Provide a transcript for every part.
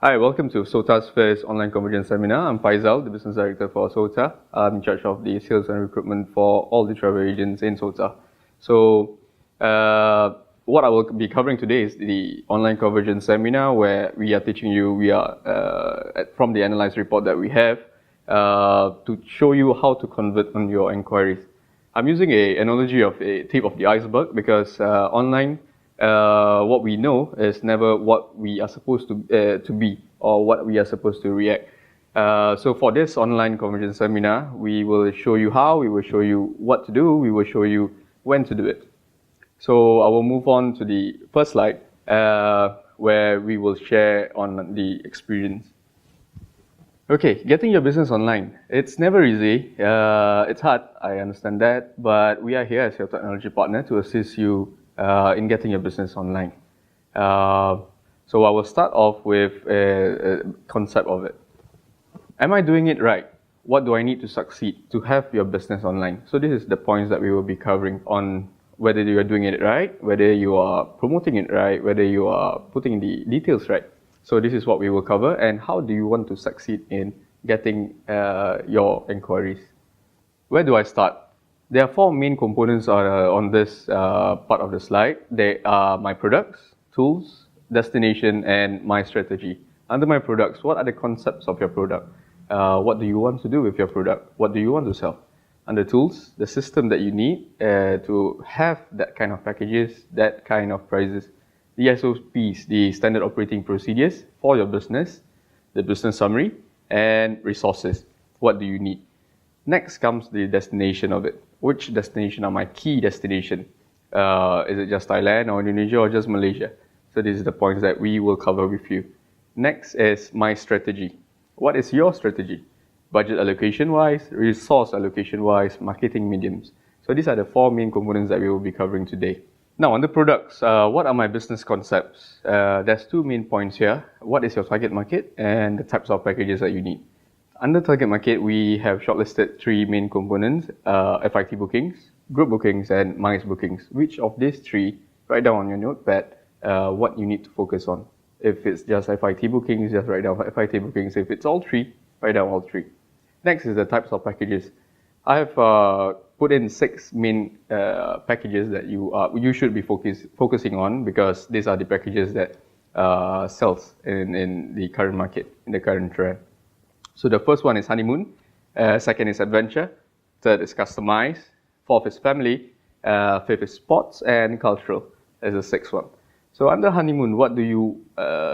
Hi, welcome to SOTA's first online convergence seminar. I'm Faisal, the business director for SOTA. I'm in charge of the sales and recruitment for all the travel agents in SOTA. So, what I will be covering today is the online convergence seminar where we are teaching you, from the analyzed report that we have, to show you how to convert on your inquiries. I'm using an analogy of a tip of the iceberg because online, what we know is never what we are supposed to be or what we are supposed to react. So for this online convergence seminar, we will show you how, we will show you what to do, we will show you when to do it. So I will move on to the first slide where we will share on the experience. Okay, getting your business online. It's never easy. It's hard, I understand that, but we are here as your technology partner to assist you in getting your business online. So I will start off with a concept of it. Am I doing it right? What do I need to succeed to have your business online? So this is the points that we will be covering on whether you are doing it right, whether you are promoting it right, whether you are putting the details right. So this is what we will cover, and how do you want to succeed in getting your inquiries? Where do I start? There are four main components on this part of the slide. They are my products, tools, destination, and my strategy. Under my products, what are the concepts of your product? What do you want to do with your product? What do you want to sell? Under tools, the system that you need to have that kind of packages, that kind of prices. The SOPs, the standard operating procedures for your business, the business summary, and resources. What do you need? Next comes the destination of it. Which destination are my key destination? Is it just Thailand or Indonesia or just Malaysia? So this is the points that we will cover with you. Next is my strategy. What is your strategy? Budget allocation wise, resource allocation wise, marketing mediums. So these are the four main components that we will be covering today. Now on the products, what are my business concepts? There's two main points here. What is your target market and the types of packages that you need? Under target market, we have shortlisted three main components, FIT bookings, group bookings, and MICE bookings. Which of these three, write down on your notepad what you need to focus on. If it's just FIT bookings, just write down FIT bookings. If it's all three, write down all three. Next is the types of packages. I have put in six main packages that you should be focusing on because these are the packages that sells in the current market, in the current trend. So the first one is honeymoon, second is adventure, third is customized, fourth is family, fifth is sports, and cultural is the sixth one. So under honeymoon, what do you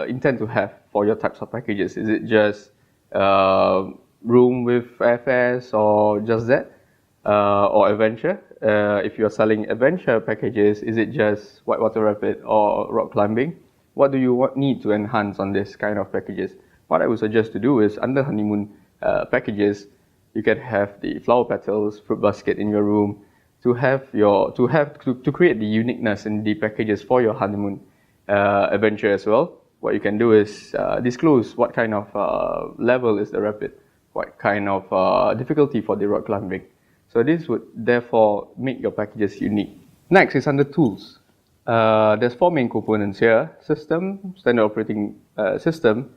intend to have for your types of packages? Is it just room with airfares or just that? Or adventure? If you're selling adventure packages, is it just whitewater rapid or rock climbing? What do you need to enhance on this kind of packages? What I would suggest to do is under honeymoon packages, you can have the flower petals, fruit basket in your room to create the uniqueness in the packages for your honeymoon adventure as well. What you can do is disclose what kind of level is the rapid, what kind of difficulty for the rock climbing. So this would therefore make your packages unique. Next is under tools. There's four main components here: system, standard operating system,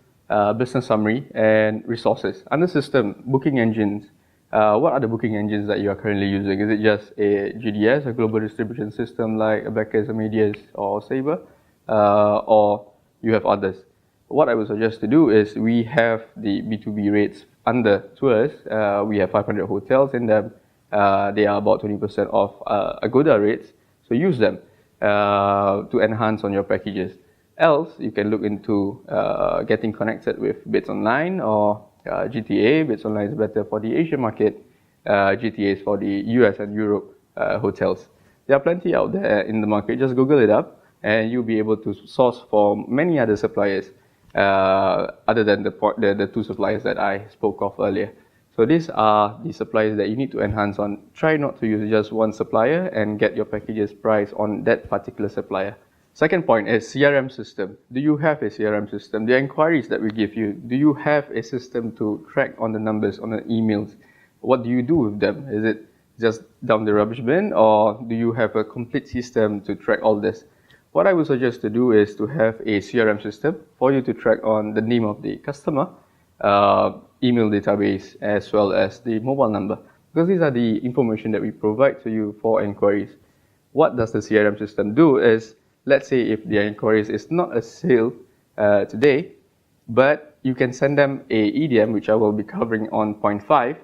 business summary, and resources. Under system, booking engines. What are the booking engines that you are currently using? Is it just a GDS, a global distribution system like Abacus, Amadeus, or Sabre? Or you have others? What I would suggest to do is we have the B2B rates under tours. We have 500 hotels in them. They are about 20% off Agoda rates. So use them to enhance on your packages. Else, you can look into getting connected with Bits Online or GTA. Bits Online is better for the Asian market. GTA is for the US and Europe hotels. There are plenty out there in the market. Just Google it up and you'll be able to source for many other suppliers other than the two suppliers that I spoke of earlier. So these are the suppliers that you need to enhance on. Try not to use just one supplier and get your packages priced on that particular supplier. Second point is CRM system. Do you have a CRM system? The inquiries that we give you, do you have a system to track on the numbers, on the emails? What do you do with them? Is it just down the rubbish bin, or do you have a complete system to track all this? What I would suggest to do is to have a CRM system for you to track on the name of the customer, email database, as well as the mobile number, because these are the information that we provide to you for inquiries. What does the CRM system do is, let's say if the inquiries is not a sale today, but you can send them a EDM, which I will be covering on point 5,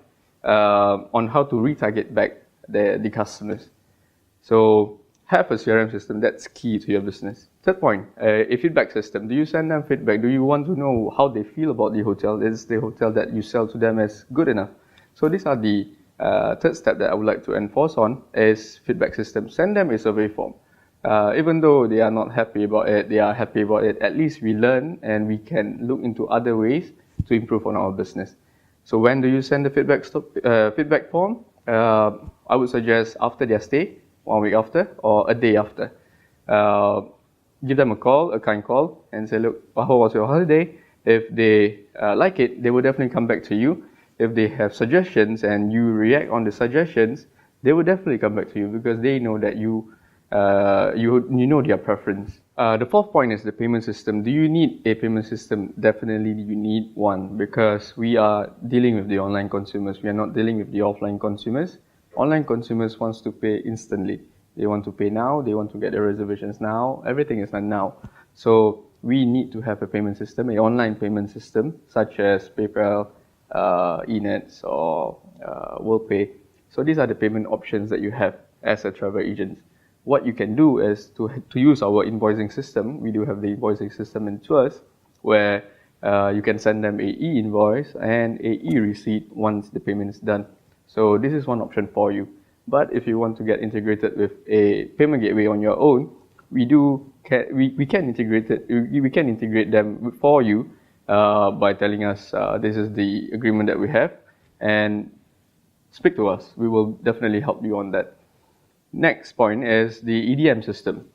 on how to retarget back the customers. So have a CRM system, that's key to your business. Third point, a feedback system. Do you send them feedback? Do you want to know how they feel about the hotel? Is the hotel that you sell to them as good enough? So these are the third step that I would like to enforce on is feedback system. Send them a survey form. Even though they are not happy about it, they are happy about it, at least we learn and we can look into other ways to improve on our business. So when do you send the feedback form? I would suggest after their stay, 1 week after, or a day after. Give them a call, a kind call, and say, look, how was your holiday? If they like it, they will definitely come back to you. If they have suggestions and you react on the suggestions, they will definitely come back to you because they know that you know their preference. The fourth point is the payment system. Do you need a payment system? Definitely you need one because we are dealing with the online consumers. We are not dealing with the offline consumers. Online consumers wants to pay instantly. They want to pay now. They want to get their reservations now. Everything is done now. So we need to have a payment system, an online payment system such as PayPal, eNets or WorldPay. So these are the payment options that you have as a travel agent. What you can do is to use our invoicing system. We do have the invoicing system in Tours where you can send them a e-invoice and a e-receipt once the payment is done. So this is one option for you. But if you want to get integrated with a payment gateway on your own, we can integrate them for you by telling us this is the agreement that we have and speak to us. We will definitely help you on that. Next point is the EDM system.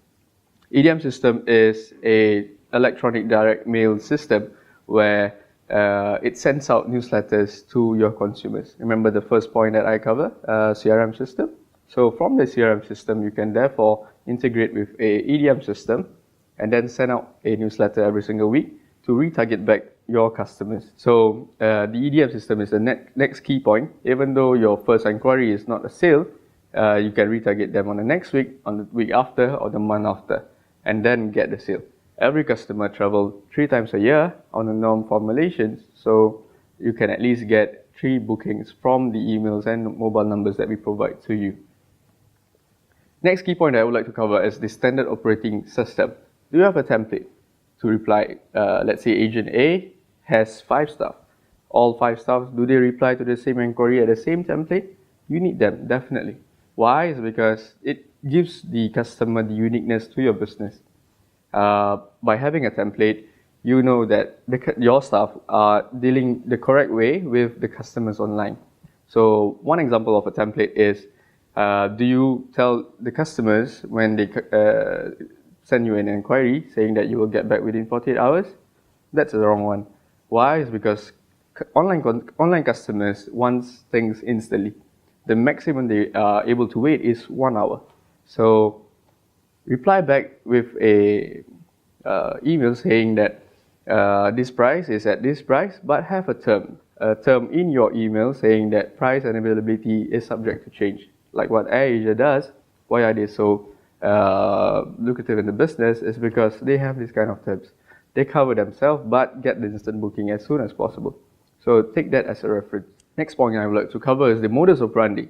EDM system is a electronic direct mail system where it sends out newsletters to your consumers. Remember the first point that I covered, CRM system? So from the CRM system, you can therefore integrate with a EDM system and then send out a newsletter every single week to retarget back your customers. So the EDM system is the next key point. Even though your first inquiry is not a sale, you can retarget them on the next week, on the week after, or the month after, and then get the sale. Every customer travels 3 times a year on the norm formulations, so you can at least get 3 bookings from the emails and mobile numbers that we provide to you. Next key point I would like to cover is the standard operating system. Do you have a template to reply? Let's say agent A has 5 staff. All 5 staff, do they reply to the same inquiry at the same template? You need them, definitely. Why? Is because it gives the customer the uniqueness to your business. By having a template, you know that your staff are dealing the correct way with the customers online. So one example of a template is, do you tell the customers when they send you an inquiry saying that you will get back within 48 hours? That's the wrong one. Why? Is because online customers want things instantly. The maximum they are able to wait is 1 hour. So reply back with a email saying that this price is at this price, but have a term in your email saying that price and availability is subject to change. Like what AirAsia does. Why are they so lucrative in the business? Is because they have these kind of terms. They cover themselves but get the instant booking as soon as possible. So take that as a reference. Next point I would like to cover is the modus operandi.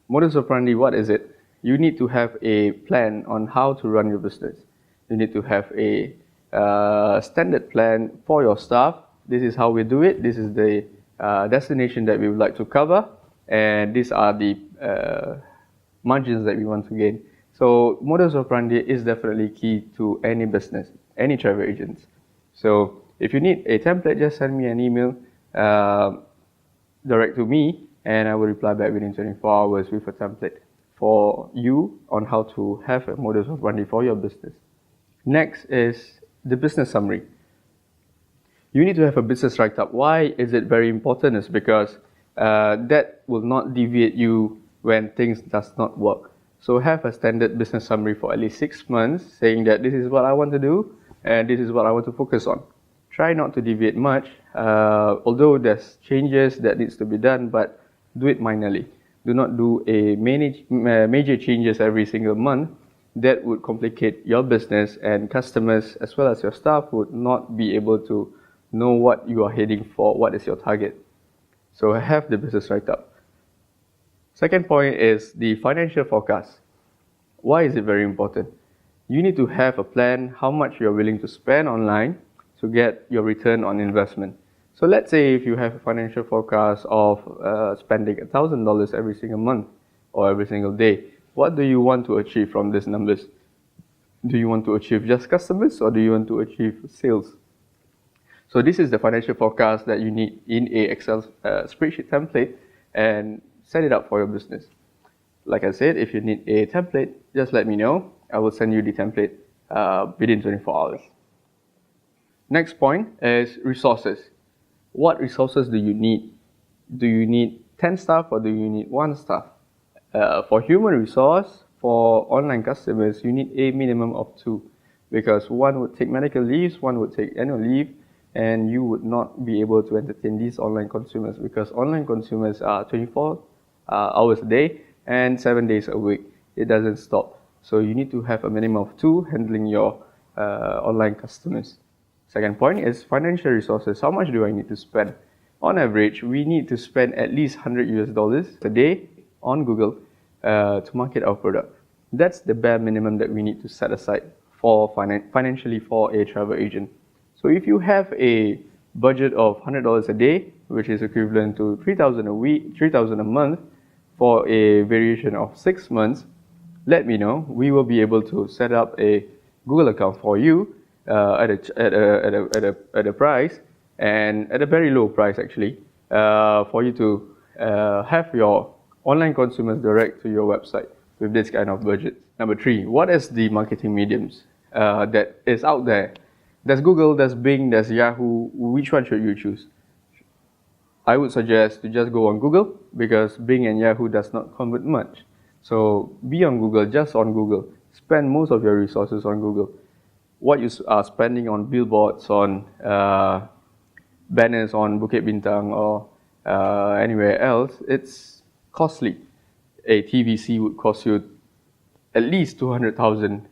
Modus operandi, what is it? You need to have a plan on how to run your business. You need to have a standard plan for your staff. This is how we do it. This is the destination that we would like to cover. And these are the margins that we want to gain. So modus operandi is definitely key to any business, any travel agents. So if you need a template, just send me an email direct to me and I will reply back within 24 hours with a template for you on how to have a modus operandi for your business. Next is the business summary. You need to have a business write-up. Why is it very important? Is because that will not deviate you when things does not work. So have a standard business summary for at least 6 months, saying that this is what I want to do and this is what I want to focus on. Try not to deviate much, although there's changes that needs to be done, but do it minorly. Do not do a major changes every single month. That would complicate your business, and customers as well as your staff would not be able to know what you are heading for, what is your target. So have the business write-up. Second point is the financial forecast. Why is it very important? You need to have a plan how much you're willing to spend online to get your return on investment. So let's say if you have a financial forecast of spending $1,000 every single month or every single day, what do you want to achieve from these numbers? Do you want to achieve just customers, or do you want to achieve sales? So this is the financial forecast that you need in a Excel spreadsheet template, and set it up for your business. Like I said, if you need a template, just let me know. I will send you the template within 24 hours. Next point is resources. What resources do you need? Do you need 10 staff or do you need 1 staff? For human resource, for online customers, you need a minimum of 2, because one would take medical leaves, one would take annual leave, and you would not be able to entertain these online consumers, because online consumers are 24 hours a day and 7 days a week. It doesn't stop. So you need to have a minimum of 2 handling your online customers. Second point is financial resources. How much do I need to spend? On average, we need to spend at least $100 a day on Google to market our product. That's the bare minimum that we need to set aside for financially for a travel agent. So if you have a budget of $100 a day, which is equivalent to $3,000 a week, $3,000 a month, for a variation of 6 months, let me know. We will be able to set up a Google account for you at a price, and at a very low price actually, for you to have your online consumers direct to your website with this kind of budget. Number 3, what is the marketing mediums that is out there? There's Google, there's Bing, there's Yahoo. Which one should you choose? I would suggest to just go on Google, because Bing and Yahoo does not convert much. So be on Google, just on Google. Spend most of your resources on Google. What you are spending on billboards, on banners on Bukit Bintang or anywhere else, it's costly. A TVC would cost you at least 200,000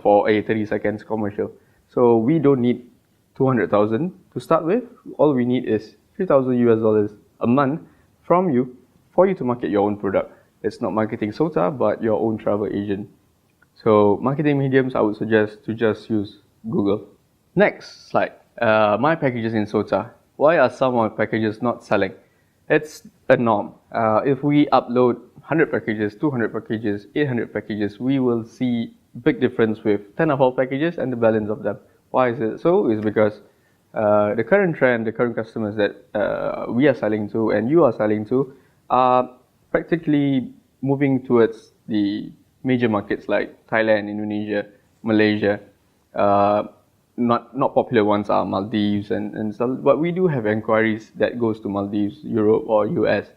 for a 30 seconds commercial. So we don't need 200,000 to start with. All we need is $3,000 a month from you for you to market your own product. It's not marketing SOTA, but your own travel agent. So marketing mediums, I would suggest to just use Google. Next slide. My packages in SOTA. Why are some of my packages not selling? It's a norm. If we upload 100 packages, 200 packages, 800 packages, we will see big difference with 10 of our packages and the balance of them. Why is it so? It's because the current trend, the current customers that we are selling to and you are selling to are practically moving towards the major markets like Thailand, Indonesia, Malaysia. Not popular ones are Maldives and stuff, but we do have inquiries that goes to Maldives, Europe or US.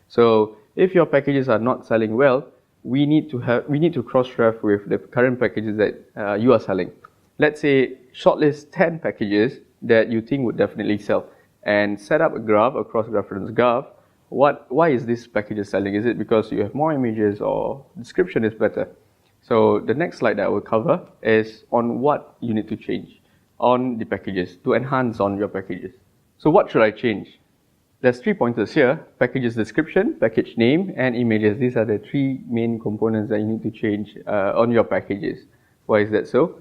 So if your packages are not selling well, we need to cross-ref with the current packages that you are selling. Let's say shortlist 10 packages that you think would definitely sell, and set up a graph, a cross-reference graph. Why is this package selling? Is it because you have more images or description is better? So the next slide that I will cover is on what you need to change on the packages to enhance on your packages. So what should I change? There's 3 pointers here: packages description, package name, and images. These are the 3 main components that you need to change on your packages. Why is that so?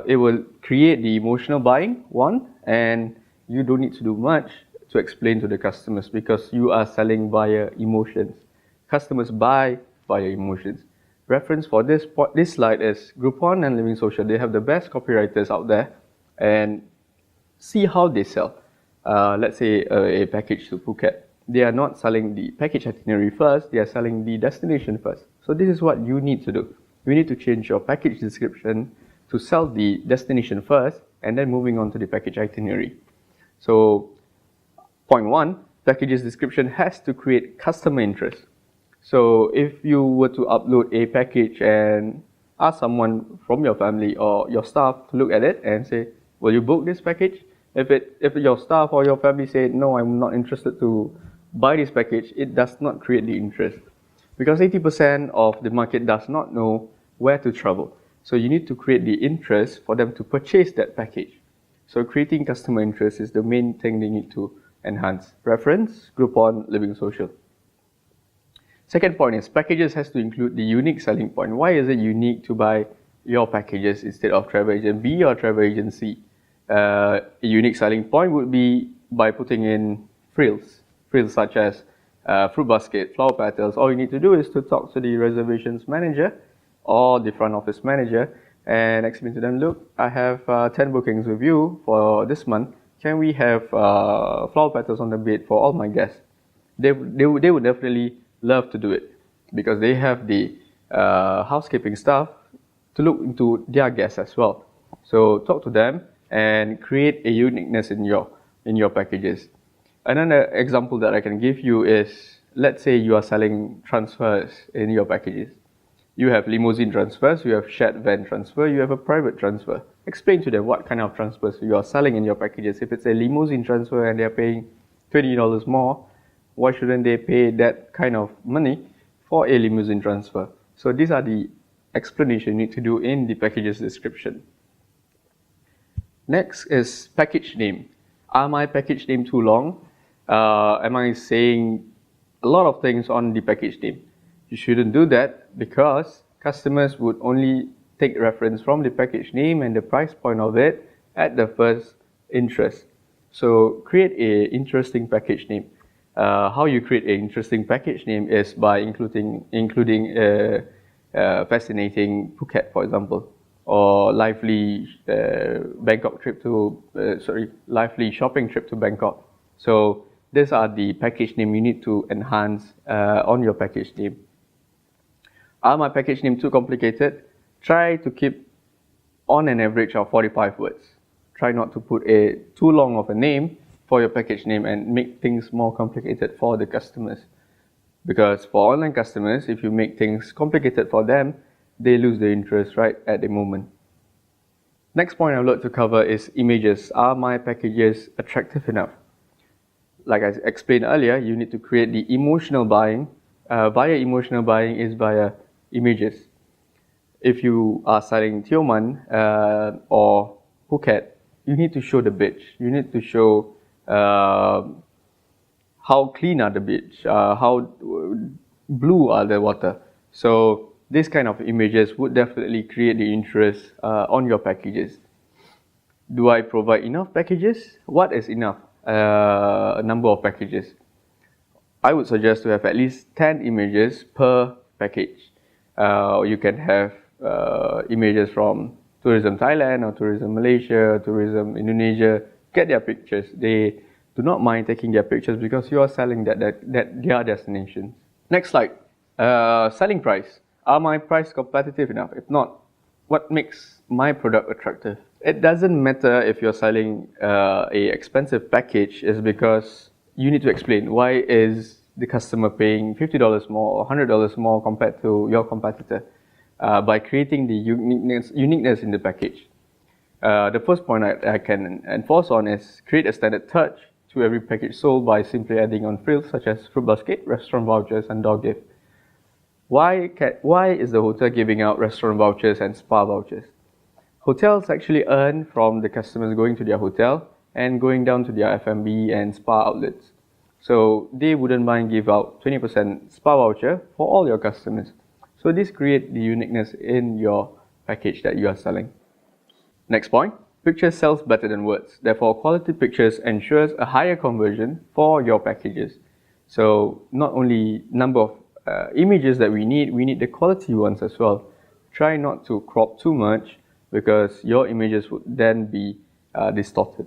It will create the emotional buying, one, and you don't need to do much to explain to the customers, because you are selling via emotions. Customers buy via emotions. Reference for this slide is Groupon and Living Social. They have the best copywriters out there, and see how they sell. Let's say a package to Phuket. They are not selling the package itinerary first, they are selling the destination first. So this is what you need to do. You need to change your package description to sell the destination first, and then moving on to the package itinerary. So point 1, packages description has to create customer interest. So if you were to upload a package and ask someone from your family or your staff to look at it and say, will you book this package? If your staff or your family say, no, I'm not interested to buy this package, it does not create the interest. Because 80% of the market does not know where to travel. So you need to create the interest for them to purchase that package. So creating customer interest is the main thing they need to enhance. Preference, Groupon, Living Social. Second point is packages has to include the unique selling point. Why is it unique to buy your packages instead of travel agent B or travel agency? A unique selling point would be by putting in frills such as fruit basket, flower petals. All you need to do is to talk to the reservations manager or the front office manager and explain to them, look, I have 10 bookings with you for this month. Can we have flower petals on the bed for all my guests? They would definitely love to do it because they have the housekeeping staff to look into their guests as well. So talk to them and create a uniqueness in your packages. Another example that I can give you is, let's say you are selling transfers in your packages. You have limousine transfers, you have shared van transfer, you have a private transfer. Explain to them what kind of transfers you are selling in your packages. If it's a limousine transfer and they're paying $20 more, why shouldn't they pay that kind of money for a limousine transfer? So these are the explanations you need to do in the packages description. Next is package name. Are my package name too long? Am I saying a lot of things on the package name? You shouldn't do that because customers would only take reference from the package name and the price point of it at the first interest. So create an interesting package name. How you create an interesting package name is by including a fascinating Phuket, for example, or lively lively shopping trip to Bangkok. So these are the package name you need to enhance on your package name. Are my package name too complicated? Try to keep on an average of 45 words. Try not to put a too long of a name for your package name and make things more complicated for the customers. Because for online customers, if you make things complicated for them, they lose their interest right at the moment. Next point I would like to cover is images. Are my packages attractive enough? Like I explained earlier, you need to create the emotional buying. Via emotional buying is via images. If you are selling Tioman or Phuket, you need to show the beach. You need to show how clean are the beach, how blue are the water. So this kind of images would definitely create the interest on your packages. Do I provide enough packages? What is enough number of packages? I would suggest to have at least 10 images per package. You can have images from Tourism Thailand or Tourism Malaysia, Tourism Indonesia. Get their pictures. They do not mind taking their pictures because you are selling that their destination. Next slide. Selling price. Are my price competitive enough? If not, what makes my product attractive? It doesn't matter if you're selling a expensive package, is because you need to explain why is the customer paying $50 more or $100 more compared to your competitor by creating the uniqueness in the package. The first point I can enforce on is create a standard touch to every package sold by simply adding on frills such as fruit basket, restaurant vouchers, and dog gift. Why is the hotel giving out restaurant vouchers and spa vouchers? Hotels actually earn from the customers going to their hotel and going down to their F&B and spa outlets. So they wouldn't mind give out 20% spa voucher for all your customers. So this creates the uniqueness in your package that you are selling. Next point, pictures sells better than words. Therefore, quality pictures ensures a higher conversion for your packages. So not only number of images that we need the quality ones as well. Try not to crop too much because your images would then be distorted.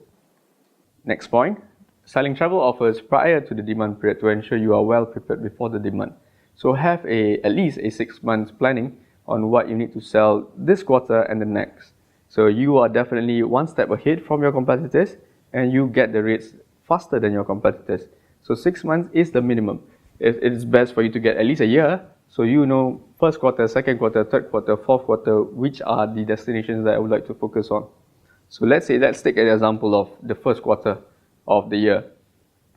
Next point, selling travel offers prior to the demand period to ensure you are well prepared before the demand. So have at least a 6 months planning on what you need to sell this quarter and the next. So you are definitely one step ahead from your competitors and you get the rates faster than your competitors. So 6 months is the minimum. it's best for you to get at least a year, so you know first quarter, second quarter, third quarter, fourth quarter, which are the destinations that I would like to focus on. So let's take an example of the first quarter of the year.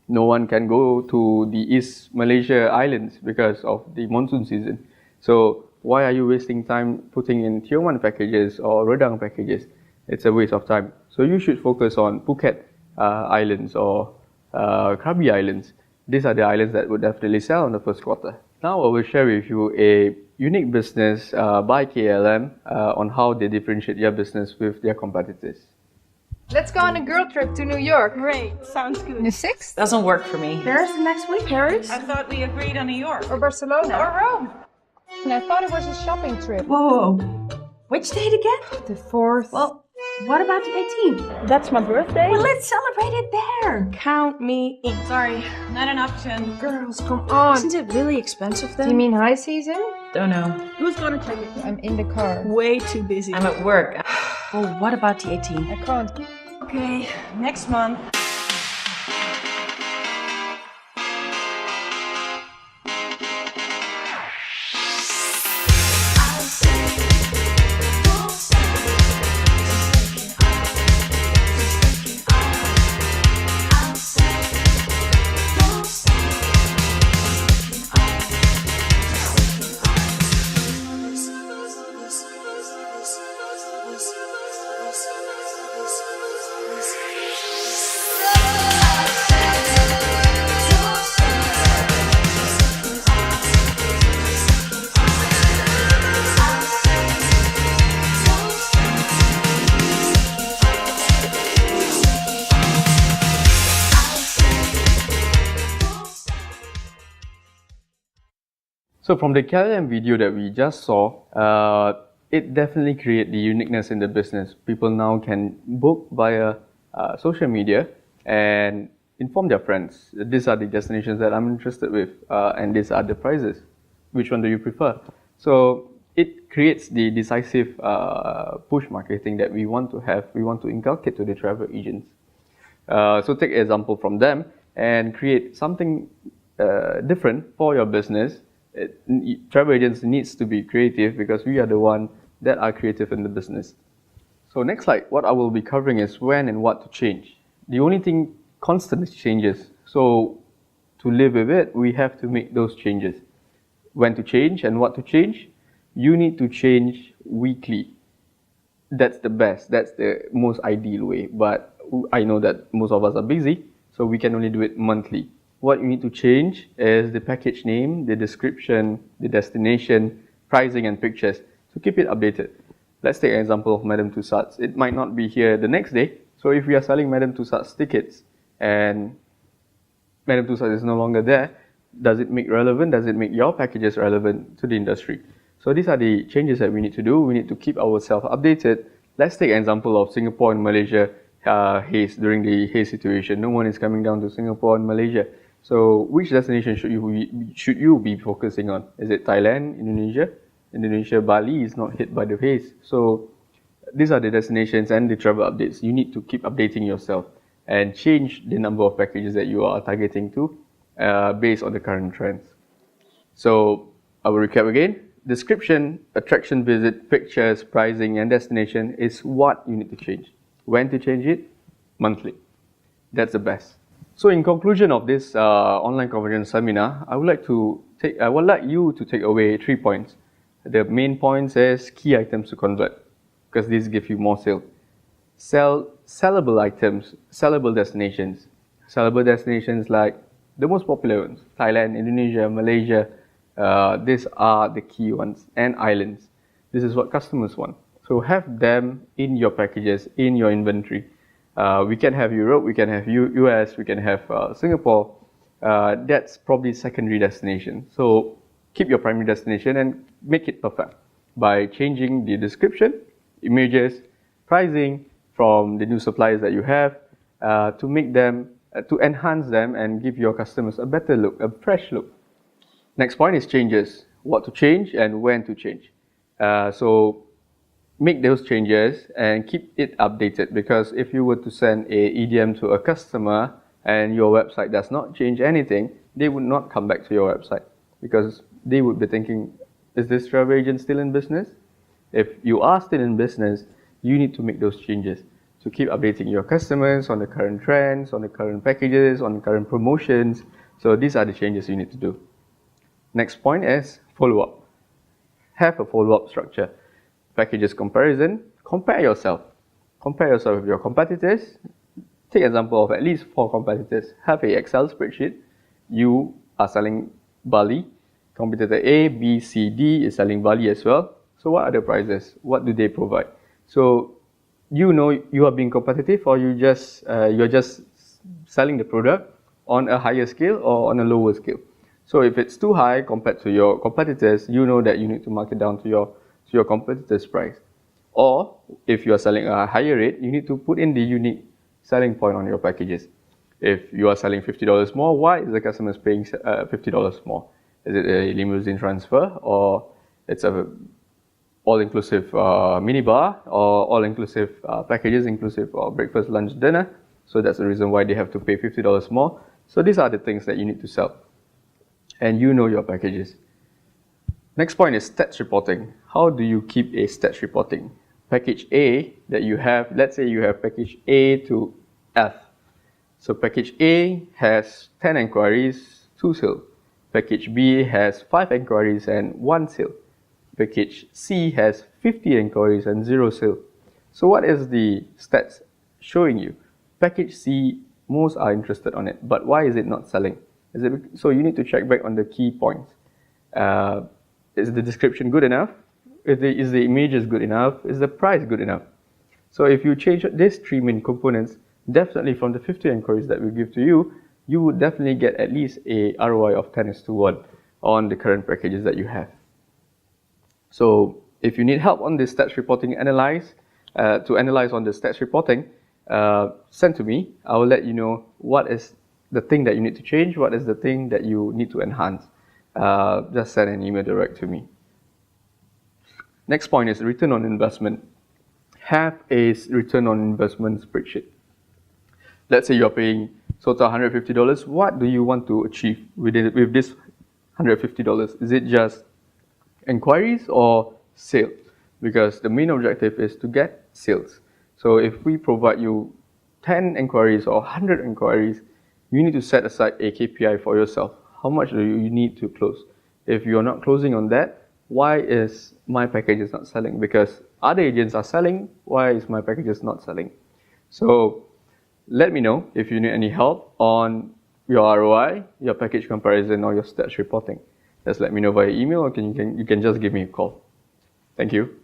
No one can go to the East Malaysia islands because of the monsoon season. So why are you wasting time putting in tier 1 packages or Redang packages? It's a waste of time. So you should focus on Phuket Islands or Krabi Islands. These are the islands that would definitely sell in the first quarter. Now I will share with you a unique business by KLM on how they differentiate their business with their competitors. Let's go on a girl trip to New York. Great, sounds good. The 6th? Doesn't work for me. Paris the next week? Paris? I thought we agreed on New York. Or Barcelona? Or Rome. And I thought it was a shopping trip. Whoa. Which date again? The 4th. Well, what about the 18th? That's my birthday. Well, let's celebrate it there. Count me in. Sorry, not an option. Girls, come on. Isn't it really expensive then? Do you mean high season? Don't know. Who's gonna take it? I'm in the car. Way too busy. I'm at work. Well, what about the 18th? I can't. Okay, next month. So from the KLM video that we just saw, it definitely creates the uniqueness in the business. People now can book via social media and inform their friends. These are the destinations that I'm interested with, and these are the prices. Which one do you prefer? So it creates the decisive push marketing that we want to have, we want to inculcate to the travel agents. So take an example from them and create something different for your business. Travel agents needs to be creative because we are the one that are creative in the business. So next slide, what I will be covering is when and what to change. The only thing constantly changes. So to live with it, we have to make those changes. When to change and what to change, you need to change weekly. That's the best, that's the most ideal way. But I know that most of us are busy, so we can only do it monthly. What you need to change is the package name, the description, the destination, pricing and pictures. So keep it updated. Let's take an example of Madame Tussauds. It might not be here the next day. So if we are selling Madame Tussauds tickets and Madame Tussauds is no longer there, does it make relevant? Does it make your packages relevant to the industry? So these are the changes that we need to do. We need to keep ourselves updated. Let's take an example of Singapore and Malaysia haze during the haze situation. No one is coming down to Singapore and Malaysia. So which destination should you be focusing on? Is it Thailand, Indonesia? Indonesia, Bali is not hit by the haze. So these are the destinations and the travel updates. You need to keep updating yourself and change the number of packages that you are targeting to based on the current trends. So I will recap again. Description, attraction visit, pictures, pricing and destination is what you need to change. When to change it? Monthly. That's the best. So in conclusion of this online convergence seminar, I would like you to take away 3 points. The main points is key items to convert, because these give you more sale. Sell sellable items, sellable destinations. Sellable destinations like the most popular ones, Thailand, Indonesia, Malaysia, these are the key ones, and islands. This is what customers want. So have them in your packages, in your inventory. We can have Europe, we can have US, we can have Singapore. That's probably secondary destination. So keep your primary destination and make it perfect by changing the description, images, pricing from the new suppliers that you have to make them, to enhance them and give your customers a better look, a fresh look. Next point is changes. What to change and when to change. So make those changes and keep it updated, because if you were to send a EDM to a customer and your website does not change anything, they would not come back to your website because they would be thinking, is this travel agent still in business? If you are still in business, you need to make those changes to keep updating your customers on the current trends, on the current packages, on the current promotions. So these are the changes you need to do. Next point is follow-up. Have a follow-up structure. Packages comparison, compare yourself. Compare yourself with your competitors. Take example of at least 4 competitors. Have a Excel spreadsheet. You are selling Bali. Competitor A, B, C, D is selling Bali as well. So what are the prices? What do they provide? So you know you are being competitive, or you're just selling the product on a higher scale or on a lower scale. So if it's too high compared to your competitors, you know that you need to mark it down to your competitor's price. Or if you are selling a higher rate, you need to put in the unique selling point on your packages. If you are selling $50 more, why is the customer paying $50 more? Is it a limousine transfer, or it's a all-inclusive minibar, or all-inclusive packages inclusive of breakfast, lunch, dinner? So that's the reason why they have to pay $50 more. So these are the things that you need to sell, and you know your packages. Next point is stats reporting. How do you keep a stats reporting? Package A that you have, let's say you have package A to F. So package A has 10 inquiries, 2 sales. Package B has 5 inquiries and 1 sale. Package C has 50 inquiries and 0 sale. So what is the stats showing you? Package C, most are interested on it, but why is it not selling? So you need to check back on the key points. Is the description good enough? Is the images good enough? Is the price good enough? So if you change these 3 main components, definitely from the 50 inquiries that we give to you, you would definitely get at least a ROI of 10:1 on the current packages that you have. So if you need help on this stats reporting to analyze on the stats reporting, send to me. I will let you know what is the thing that you need to change, what is the thing that you need to enhance. Just send an email direct to me. Next point is return on investment. Have a return on investment spreadsheet. Let's say you're paying SOTA $150. What do you want to achieve with this $150? Is it just inquiries or sales? Because the main objective is to get sales. So if we provide you 10 inquiries or 100 inquiries, you need to set aside a KPI for yourself. How much do you need to close? If you're not closing on that, why is my package not selling? Because other agents are selling, why is my package not selling? So let me know if you need any help on your ROI, your package comparison, or your stats reporting. Just let me know via email, or you can just give me a call. Thank you.